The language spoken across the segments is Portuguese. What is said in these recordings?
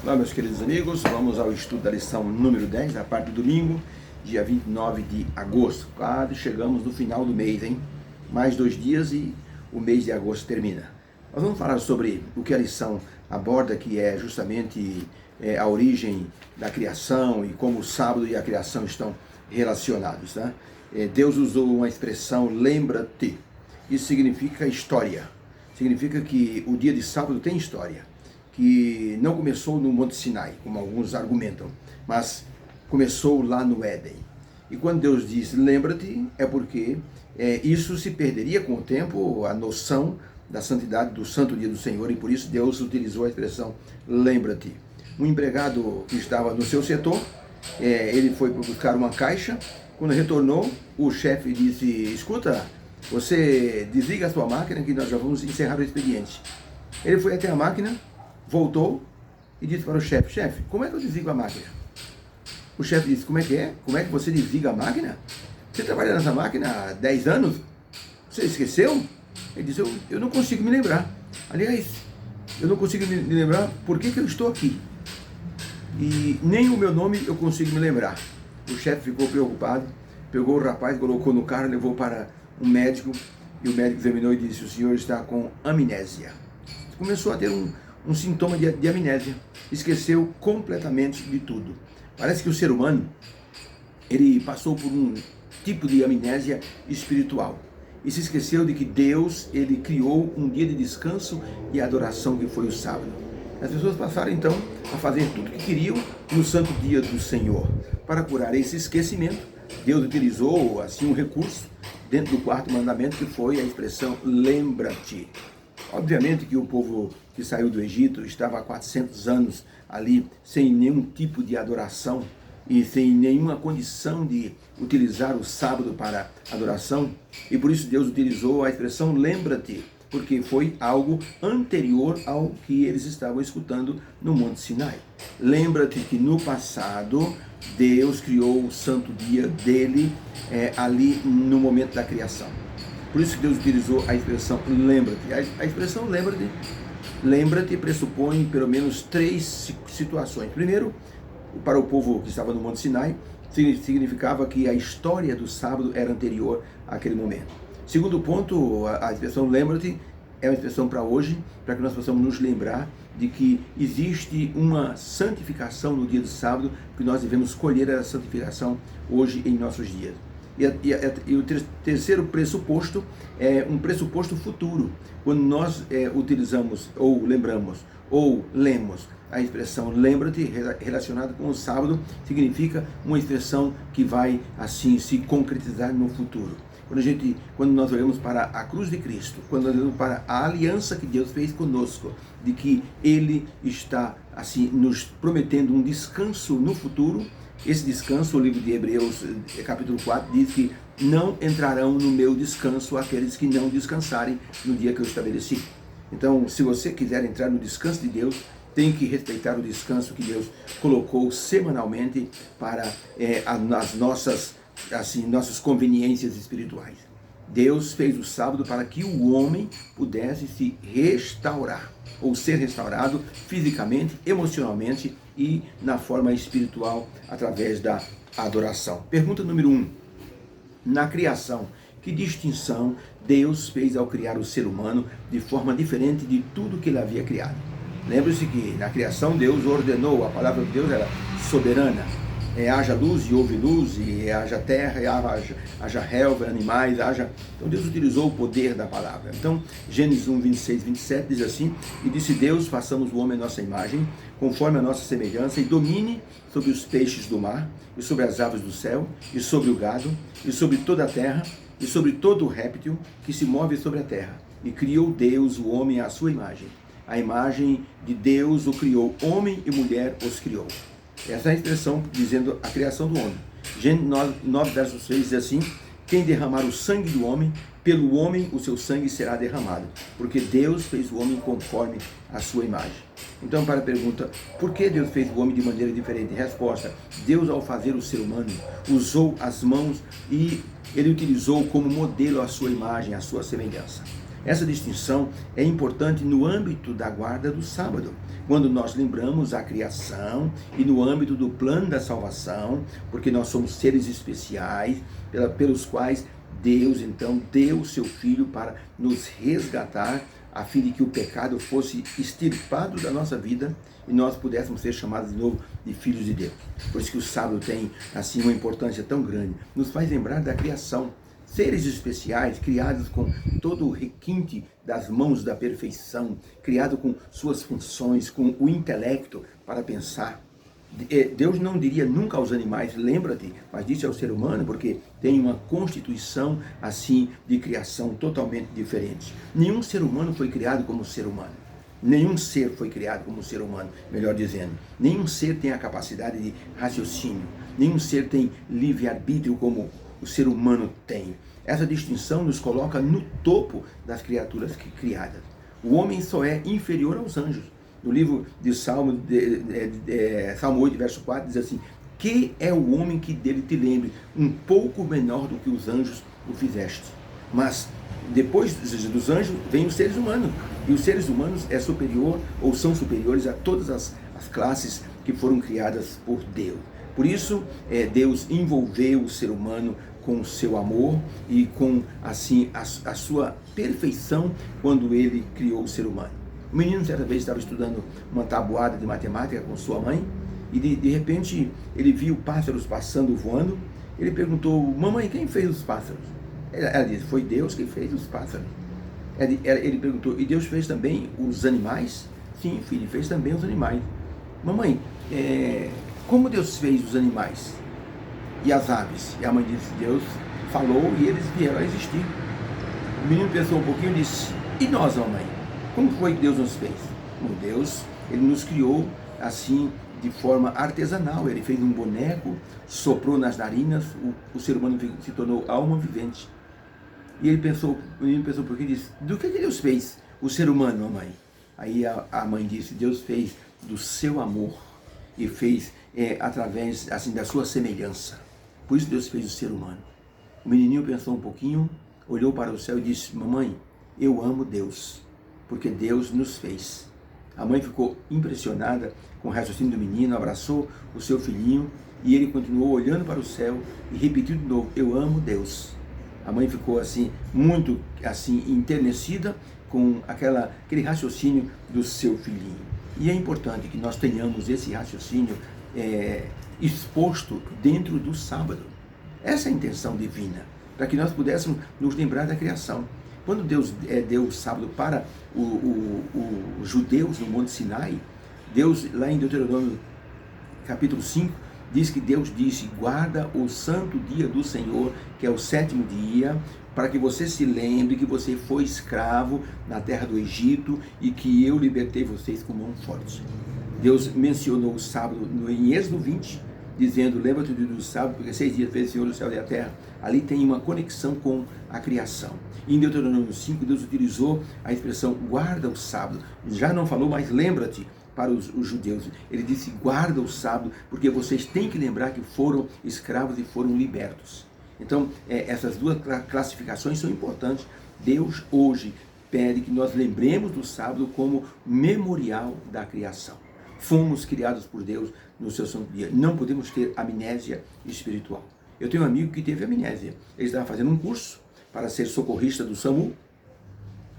Olá, meus queridos amigos, vamos ao estudo da lição número 10, a parte do domingo, dia 29 de agosto. Quase chegamos no final do mês, hein? Mais 2 dias e o mês de agosto termina. Nós vamos falar sobre o que a lição aborda, que é justamente a origem da criação e como o sábado e a criação estão relacionados, né? Deus usou uma expressão, lembra-te. Isso significa história. Significa que o dia de sábado tem história, que não começou no Monte Sinai, como alguns argumentam, mas começou lá no Éden. E quando Deus diz lembra-te, é porque isso se perderia com o tempo, a noção da santidade do santo dia do Senhor, e por isso Deus utilizou a expressão lembra-te. Um empregado que estava no seu setor, ele foi buscar uma caixa. Quando retornou, o chefe disse: escuta, você desliga a sua máquina que nós já vamos encerrar o expediente. Ele foi até a máquina, voltou e disse para o chefe: chefe, como é que eu desligo a máquina? O chefe disse: como é que é? Como é que você desliga a máquina? Você trabalha nessa máquina há 10 anos? Você esqueceu? Ele disse: eu não consigo me lembrar. Aliás, eu não consigo me lembrar por que eu estou aqui. E nem o meu nome eu consigo me lembrar. O chefe ficou preocupado, pegou o rapaz, colocou no carro, levou para um médico, e o médico examinou e disse: o senhor está com amnésia. Começou a ter um sintoma de amnésia, esqueceu completamente de tudo. Parece que o ser humano, ele passou por um tipo de amnésia espiritual e se esqueceu de que Deus, ele criou um dia de descanso e adoração que foi o sábado. As pessoas passaram então a fazer tudo o que queriam no santo dia do Senhor. Para curar esse esquecimento, Deus utilizou assim um recurso dentro do quarto mandamento, que foi a expressão lembra-te. Obviamente que o povo que saiu do Egito estava há 400 anos ali sem nenhum tipo de adoração e sem nenhuma condição de utilizar o sábado para adoração, e por isso Deus utilizou a expressão lembra-te, porque foi algo anterior ao que eles estavam escutando no Monte Sinai. Lembra-te que no passado Deus criou o santo dia dele ali no momento da criação. Por isso que Deus utilizou a expressão lembra-te. A expressão lembra-te pressupõe pelo menos 3 situações. Primeiro, para o povo que estava no Monte Sinai, significava que a história do sábado era anterior àquele momento. Segundo ponto, a expressão lembra-te é uma expressão para hoje, para que nós possamos nos lembrar de que existe uma santificação no dia do sábado, que nós devemos colher essa santificação hoje em nossos dias. E o terceiro pressuposto é um pressuposto futuro. Quando nós utilizamos, ou lembramos, ou lemos a expressão lembra-te relacionada com o sábado, significa uma expressão que vai assim se concretizar no futuro. Quando nós olhamos para a cruz de Cristo, quando nós olhamos para a aliança que Deus fez conosco, de que Ele está assim nos prometendo um descanso no futuro, esse descanso, o livro de Hebreus, capítulo 4, diz que não entrarão no meu descanso aqueles que não descansarem no dia que eu estabeleci. Então, se você quiser entrar no descanso de Deus, tem que respeitar o descanso que Deus colocou semanalmente para as nossas conveniências espirituais. Deus fez o sábado para que o homem pudesse se restaurar, ou ser restaurado fisicamente, emocionalmente e na forma espiritual, através da adoração. Pergunta número 1. Na criação, que distinção Deus fez ao criar o ser humano de forma diferente de tudo que ele havia criado? Lembre-se que na criação Deus ordenou, a palavra de Deus era soberana. Haja luz e houve luz, e haja terra, e haja relva, animais, Então Deus utilizou o poder da palavra. Então, Gênesis 1, 26, 27 diz assim: e disse Deus, façamos o homem à nossa imagem, conforme a nossa semelhança, e domine sobre os peixes do mar, e sobre as aves do céu, e sobre o gado, e sobre toda a terra, e sobre todo o réptil que se move sobre a terra. E criou Deus o homem à sua imagem. A imagem de Deus o criou, homem e mulher os criou. Essa é a expressão dizendo a criação do homem. Gênesis 9, verso 6 diz assim: quem derramar o sangue do homem, pelo homem o seu sangue será derramado, porque Deus fez o homem conforme a sua imagem. Então, para a pergunta, por que Deus fez o homem de maneira diferente? Resposta: Deus, ao fazer o ser humano, usou as mãos e ele utilizou como modelo a sua imagem, a sua semelhança. Essa distinção é importante no âmbito da guarda do sábado, quando nós lembramos a criação e no âmbito do plano da salvação, porque nós somos seres especiais, pelos quais Deus então deu o seu Filho para nos resgatar, a fim de que o pecado fosse extirpado da nossa vida e nós pudéssemos ser chamados de novo de filhos de Deus. Por isso que o sábado tem assim uma importância tão grande. Nos faz lembrar da criação. Seres especiais, criados com todo o requinte das mãos da perfeição, criado com suas funções, com o intelecto para pensar. Deus não diria nunca aos animais, lembra-te, mas disse ao ser humano, porque tem uma constituição assim de criação totalmente diferente. Nenhum ser humano foi criado como ser humano. Nenhum ser foi criado como ser humano, melhor dizendo. Nenhum ser tem a capacidade de raciocínio. Nenhum ser tem livre-arbítrio como o ser humano tem. Essa distinção nos coloca no topo das criaturas criadas. O homem só é inferior aos anjos. No livro de Salmo 8, verso 4, diz assim: que é o homem que dele te lembre, um pouco menor do que os anjos o fizeste. Mas depois dos anjos vem os seres humanos, e os seres humanos é superior, ou são superiores a todas as classes que foram criadas por Deus. Por isso, Deus envolveu o ser humano com o seu amor e com assim a sua perfeição quando ele criou o ser humano. O menino certa vez estava estudando uma tabuada de matemática com sua mãe e de repente ele viu pássaros passando, voando. Ele perguntou: mamãe, quem fez os pássaros? Ela disse: foi Deus que fez os pássaros. Ele perguntou: e Deus fez também os animais? Sim, filho, fez também os animais. Mamãe, como Deus fez os animais e as aves? E a mãe disse: Deus falou e eles vieram a existir. O menino pensou um pouquinho e disse: e nós, mamãe? Como foi que Deus nos fez? Bom, Deus, ele nos criou assim, de forma artesanal. Ele fez um boneco, soprou nas narinas, o ser humano se tornou alma vivente. E o menino pensou um pouquinho e disse: do que Deus fez o ser humano, mamãe? Aí a mãe disse: Deus fez do seu amor e fez através assim da sua semelhança. Por isso Deus fez o ser humano. O menininho pensou um pouquinho, olhou para o céu e disse: mamãe, eu amo Deus, porque Deus nos fez. A mãe ficou impressionada com o raciocínio do menino, abraçou o seu filhinho e ele continuou olhando para o céu e repetiu de novo: eu amo Deus. A mãe ficou assim, muito assim, enternecida com aquele raciocínio do seu filhinho. E é importante que nós tenhamos esse raciocínio exposto dentro do sábado. Essa é a intenção divina, para que nós pudéssemos nos lembrar da criação. Quando Deus deu o sábado para os judeus no Monte Sinai, Deus, lá em Deuteronômio capítulo 5, diz que Deus disse: guarda o santo dia do Senhor, que é o 7º dia, para que você se lembre que você foi escravo na terra do Egito e que eu libertei vocês com mão forte. Deus mencionou o sábado em Êxodo 20, dizendo: lembra-te do sábado, porque 6 dias fez o Senhor o céu e a terra. Ali tem uma conexão com a criação. E em Deuteronômio 5, Deus utilizou a expressão guarda o sábado. Já não falou, mas lembra-te para os judeus. Ele disse: guarda o sábado, porque vocês têm que lembrar que foram escravos e foram libertos. Então, essas duas classificações são importantes. Deus hoje pede que nós lembremos do sábado como memorial da criação. Fomos criados por Deus no seu santo dia. Não podemos ter amnésia espiritual. Eu tenho um amigo que teve amnésia. Ele estava fazendo um curso para ser socorrista do SAMU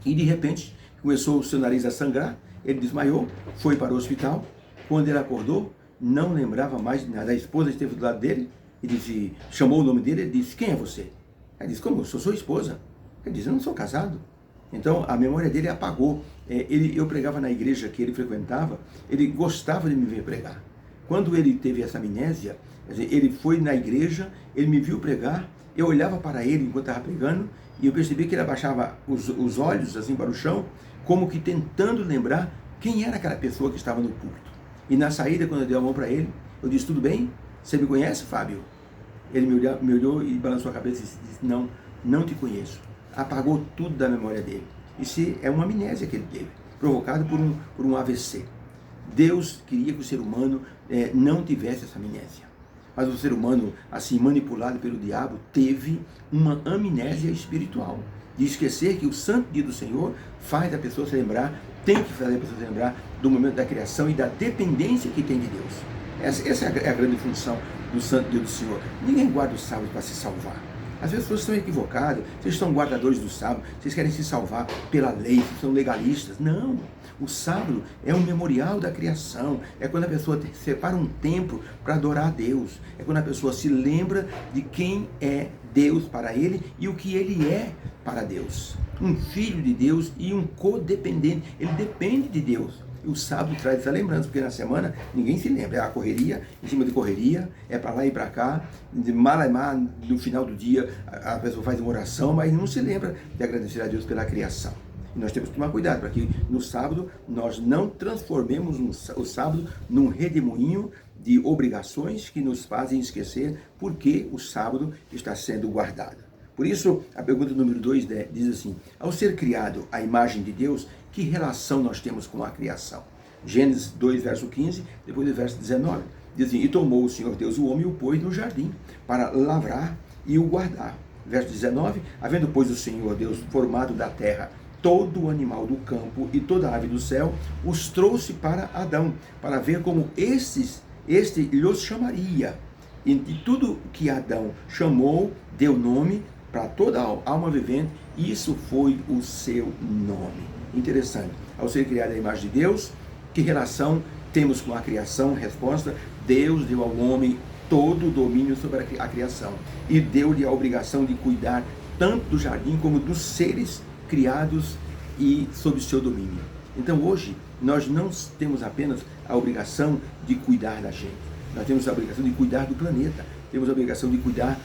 e de repente começou o seu nariz a sangrar. Ele desmaiou, foi para o hospital. Quando ele acordou, não lembrava mais de nada. A esposa esteve do lado dele e disse, chamou o nome dele. Ele disse: quem é você? Ele disse: como? Eu sou sua esposa. Ele disse: eu não sou casado. Então a memória dele apagou. Eu pregava na igreja que ele frequentava, ele gostava de me ver pregar. Quando ele teve essa amnésia, ele foi na igreja, ele me viu pregar, eu olhava para ele enquanto estava pregando e eu percebi que ele abaixava os olhos assim para o chão, como que tentando lembrar quem era aquela pessoa que estava no púlpito. E na saída, quando eu dei a mão para ele, eu disse: tudo bem? Você me conhece, Fábio? Ele me olhou e balançou a cabeça e disse: não, não te conheço. Apagou tudo da memória dele. Isso é uma amnésia que ele teve, provocado por um AVC. Deus queria que o ser humano não tivesse essa amnésia. Mas o ser humano, assim manipulado pelo diabo, teve uma amnésia espiritual. de esquecer que o santo dia do Senhor faz a pessoa se lembrar, tem que fazer a pessoa se lembrar do momento da criação e da dependência que tem de Deus. Essa é a grande função do santo dia do Senhor. Ninguém guarda o sábado para se salvar. As pessoas estão equivocadas, vocês são guardadores do sábado, vocês querem se salvar pela lei, vocês são legalistas. Não, o sábado é um memorial da criação, é quando a pessoa separa um tempo para adorar a Deus, é quando a pessoa se lembra de quem é Deus para ele e o que ele é para Deus. Um filho de Deus e um codependente, ele depende de Deus. E o sábado traz essa lembrança, porque na semana ninguém se lembra, é a correria, em cima de correria, é para lá e para cá, de mal a mal, no final do dia a pessoa faz uma oração, mas não se lembra de agradecer a Deus pela criação. E nós temos que tomar cuidado, para que no sábado nós não transformemos o sábado num redemoinho de obrigações que nos fazem esquecer porque o sábado está sendo guardado. Por isso, a pergunta número 2 diz assim: ao ser criado à imagem de Deus, que relação nós temos com a criação? Gênesis 2, verso 15, depois do verso 19. Diz assim: e tomou o Senhor Deus o homem e o pôs no jardim, para lavrar e o guardar. Verso 19, havendo, pois, o Senhor Deus formado da terra todo o animal do campo e toda a ave do céu, os trouxe para Adão, para ver como este lhos chamaria. E de tudo que Adão chamou, deu nome para toda a alma vivente, e isso foi o seu nome. Interessante. Ao ser criado à imagem de Deus, que relação temos com a criação? Resposta: Deus deu ao homem todo o domínio sobre a criação e deu-lhe a obrigação de cuidar tanto do jardim como dos seres criados e sob seu domínio. Então hoje nós não temos apenas a obrigação de cuidar da gente, nós temos a obrigação de cuidar do planeta, temos a obrigação de cuidar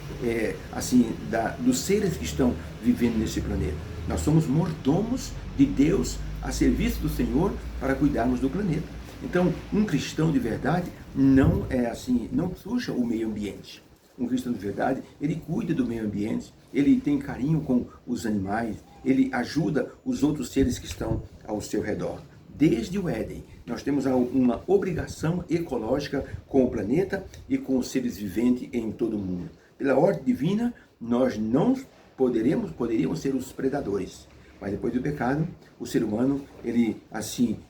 dos seres que estão vivendo nesse planeta. Nós somos mordomos de Deus a serviço do Senhor para cuidarmos do planeta. Então, um cristão de verdade não suja o meio ambiente. Um cristão de verdade, ele cuida do meio ambiente, ele tem carinho com os animais, ele ajuda os outros seres que estão ao seu redor. Desde o Éden, nós temos uma obrigação ecológica com o planeta e com os seres viventes em todo o mundo. Pela ordem divina, nós não poderíamos ser os predadores. Mas depois do pecado, o ser humano, ele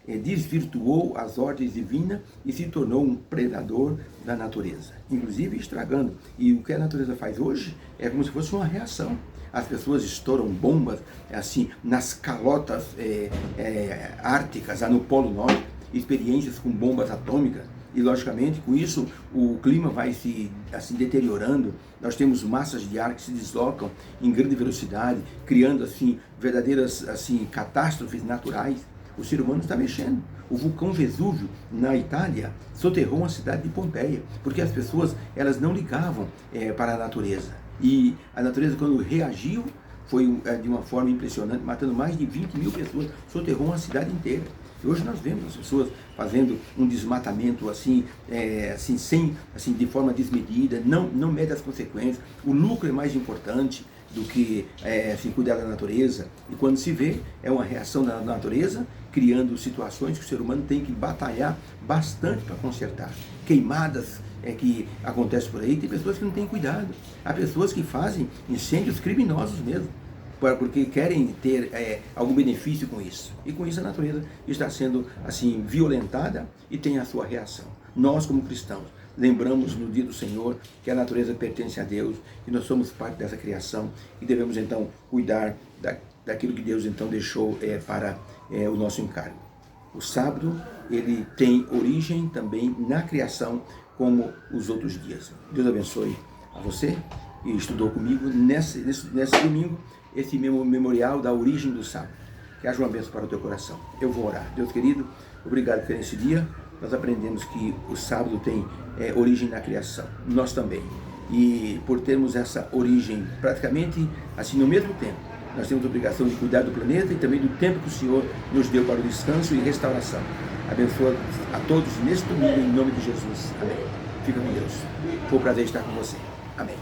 desvirtuou as ordens divinas e se tornou um predador da natureza, inclusive estragando. E o que a natureza faz hoje é como se fosse uma reação. As pessoas estouram bombas nas calotas árticas, no Polo Norte, experiências com bombas atômicas. E, logicamente, com isso, o clima vai se deteriorando. Nós temos massas de ar que se deslocam em grande velocidade, criando, verdadeiras, catástrofes naturais. O ser humano está mexendo. O vulcão Vesúvio, na Itália, soterrou a cidade de Pompeia, porque as pessoas, elas não ligavam para a natureza. E a natureza, quando reagiu, foi de uma forma impressionante, matando mais de 20 mil pessoas, soterrou uma cidade inteira. E hoje nós vemos as pessoas fazendo um desmatamento de forma desmedida, não mede as consequências. O lucro é mais importante do que cuidar da natureza. E quando se vê, é uma reação da natureza, criando situações que o ser humano tem que batalhar bastante para consertar. Queimadas que acontecem por aí, tem pessoas que não têm cuidado. Há pessoas que fazem incêndios criminosos mesmo, porque querem ter algum benefício com isso. E com isso a natureza está sendo violentada e tem a sua reação. Nós, como cristãos, lembramos no dia do Senhor que a natureza pertence a Deus e nós somos parte dessa criação e devemos então cuidar daquilo que Deus então deixou para o nosso encargo. O sábado, ele tem origem também na criação como os outros dias. Deus abençoe a você que estudou comigo nesse domingo esse memorial da origem do sábado. Que haja uma bênção para o teu coração. Eu vou orar. Deus querido, obrigado por esse dia. Nós aprendemos que o sábado tem origem na criação. Nós também. E por termos essa origem praticamente no mesmo tempo, nós temos a obrigação de cuidar do planeta e também do tempo que o Senhor nos deu para o descanso e restauração. Abençoa a todos neste domingo, em nome de Jesus. Amém. Fica com Deus. Foi um prazer estar com você. Amém.